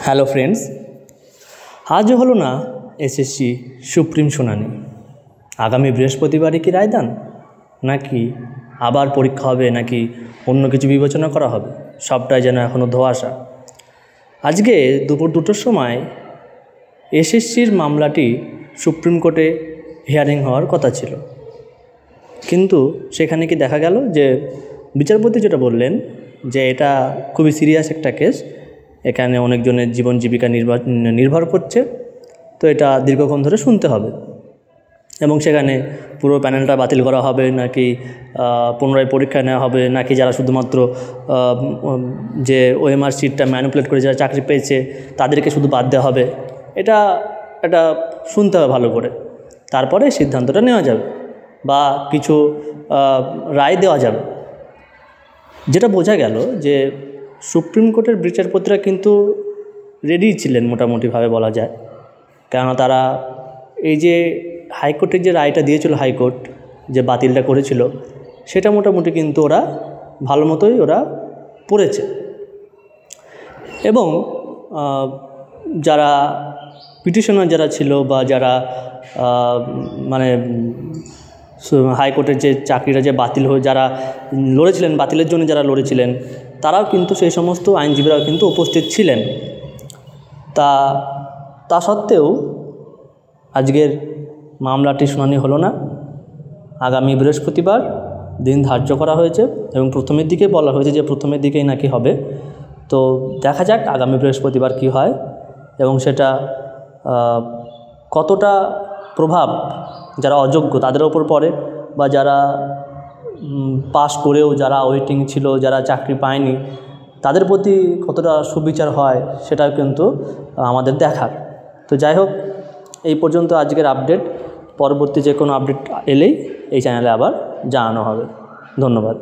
Hello friends, আজও হলো না এসএসসি সুপ্রিম শুনানি। আগামী বৃহস্পতিবারই কি রায়দান, নাকি আবার পরীক্ষা হবে, নাকি অন্য কিছু বিবেচনা করা হবে, সবটাই যেন এখনও ধোঁয়াশা। আজকে দুপুর 2টোর সময় এসএসসির মামলাটি সুপ্রিম কোর্টে হিয়ারিং হওয়ার কথা ছিল, কিন্তু সেখানে কি দেখা গেল যে বিচারপতি যেটা বললেন যে এটা খুবই সিরিয়াস একটা কেস, এখানে অনেকজনের জীবন জীবিকা নির্ভর করছে, তো এটা দীর্ঘক্ষণ ধরে শুনতে হবে এবং সেখানে পুরো প্যানেলটা বাতিল করা হবে, নাকি পুনরায় পরীক্ষা নেওয়া হবে, নাকি যারা শুধুমাত্র যে ওএমআর সিটটা ম্যানিপুলেট করে যারা চাকরি পেয়েছে তাদেরকে শুধু বাদ দেওয়া হবে, এটা শুনতে হবে ভালো করে, তারপরে সিদ্ধান্তটা নেওয়া যাবে বা কিছু রায় দেওয়া যাবে। যেটা বোঝা গেল যে সুপ্রিম কোর্টের বিচারপতিরা কিন্তু রেডি ছিলেন মোটামুটিভাবে বলা যায়, কেননা তারা এই যে হাইকোর্টের যে রায়টা দিয়েছিল, হাইকোর্ট যে বাতিলটা করেছিল, সেটা মোটামুটি কিন্তু ওরা ভালো মতোই পড়েছে। এবং যারা পিটিশনার যারা ছিল বা যারা মানে হাইকোর্টের যে চাকরিটা যে বাতিল হয়ে যারা লড়েছিলেন, বাতিলের জন্য যারা লড়েছিলেন, তারাও কিন্তু সেই সমস্ত আইনজীবীরাও কিন্তু উপস্থিত ছিলেন। তা সত্ত্বেও আজকের মামলাটি শুনানি হলো না। আগামী বৃহস্পতিবার দিন ধার্য করা হয়েছে এবং প্রথমের দিকে বলা হয়েছে যে প্রথমের দিকেই নাকি হবে। তো দেখা যাক আগামী বৃহস্পতিবার কি হয় এবং সেটা কতটা প্রভাব যারা অযোগ্য তাদের ওপর পড়ে, বা যারা পাস করেও যারা ওয়েটিং ছিল, যারা চাকরি পায়নি, তাদের প্রতি কতটা সুবিচার হয় সেটাও কিন্তু আমাদের দেখার। তো যাই হোক, এই পর্যন্ত আজকের আপডেট। পরবর্তী যে কোনো আপডেট এলেই এই চ্যানেলে আবার জানানো হবে। ধন্যবাদ।